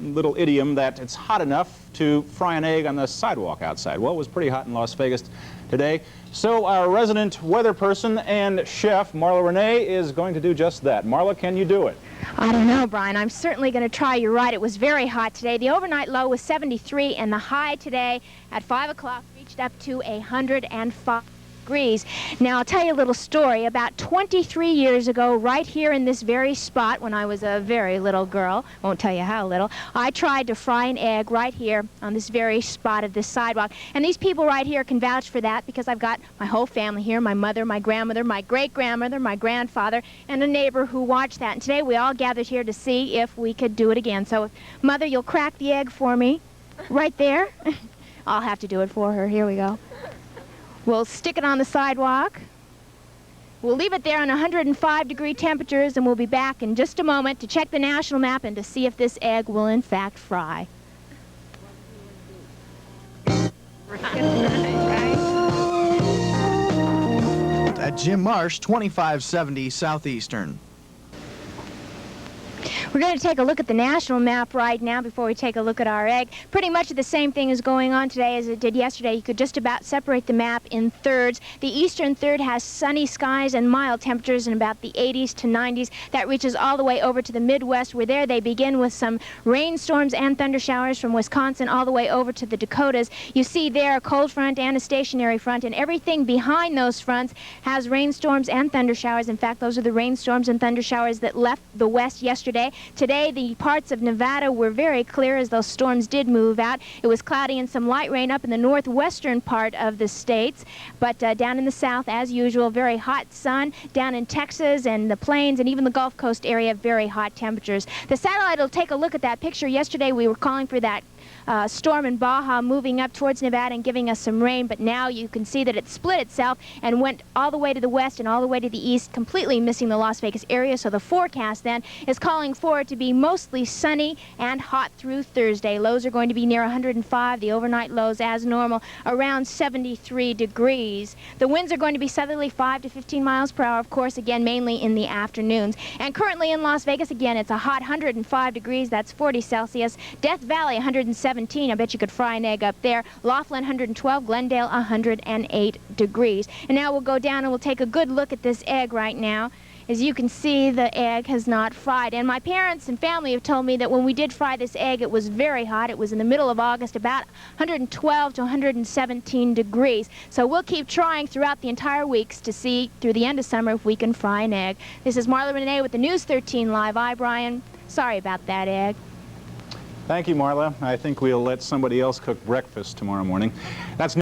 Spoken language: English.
little idiom that it's hot enough to fry an egg on the sidewalk outside. Well, it was pretty hot in Las Vegas today. So our resident weather person and chef, Marla R, is going to do just that. Marla, can you do it? I don't know, Brian. I'm certainly going to try. You're right. It was very hot today. The overnight low was 73, and the high today at 5 o'clock reached up to 105 degrees. Now, I'll tell you a little story. About 23 years ago, right here in this very spot, when I was a very little girl, won't tell you how little, I tried to fry an egg right here on this very spot of this sidewalk. And these people right here can vouch for that because I've got my whole family here, my mother, my grandmother, my great-grandmother, my grandfather, and a neighbor who watched that. And today we all gathered here to see if we could do it again. So, Mother, you'll crack the egg for me right there. I'll have to do it for her. Here we go. We'll stick it on the sidewalk. We'll leave it there on 105-degree temperatures, and we'll be back in just a moment to check the national map and to see if this egg will in fact fry. At Jim Marsh, 2570 Southeastern. We're going to take a look at the national map right now before we take a look at our egg. Pretty much the same thing is going on today as it did yesterday. You could just about separate the map in thirds. The eastern third has sunny skies and mild temperatures in about the 80s to 90s. That reaches all the way over to the Midwest, where there they begin with some rainstorms and thunder showers from Wisconsin all the way over to the Dakotas. You see there a cold front and a stationary front, and everything behind those fronts has rainstorms and thunder showers. In fact, those are the rainstorms and thunder showers that left the west yesterday. Today, the parts of Nevada were very clear as those storms did move out. It was cloudy and some light rain up in the northwestern part of the states, but down in the south, as usual, very hot sun. Down in Texas and the plains and even the Gulf Coast area, very hot temperatures. The satellite will take a look at that picture. Yesterday, we were calling for that storm in Baja moving up towards Nevada and giving us some rain, but now you can see that it split itself and went all the way to the west and all the way to the east, completely missing the Las Vegas area. So the forecast then is calling for it to be mostly sunny and hot through Thursday. Lows are going to be near 105. The overnight lows, as normal, around 73 degrees. The winds are going to be southerly 5 to 15 miles per hour, of course, again, mainly in the afternoons. And currently in Las Vegas, again, it's a hot 105 degrees. That's 40 Celsius. Death Valley, 117. I bet you could fry an egg up there. Laughlin, 112. Glendale, 108 degrees. And now we'll go down and we'll take a good look at this egg right now. As you can see, the egg has not fried. And my parents and family have told me that when we did fry this egg, it was very hot. It was in the middle of August, about 112 to 117 degrees. So we'll keep trying throughout the entire weeks to see through the end of summer if we can fry an egg. This is Marla R with the News 13 Live. Brian. Sorry about that egg. Thank you, Marla. I think we'll let somebody else cook breakfast tomorrow morning. That's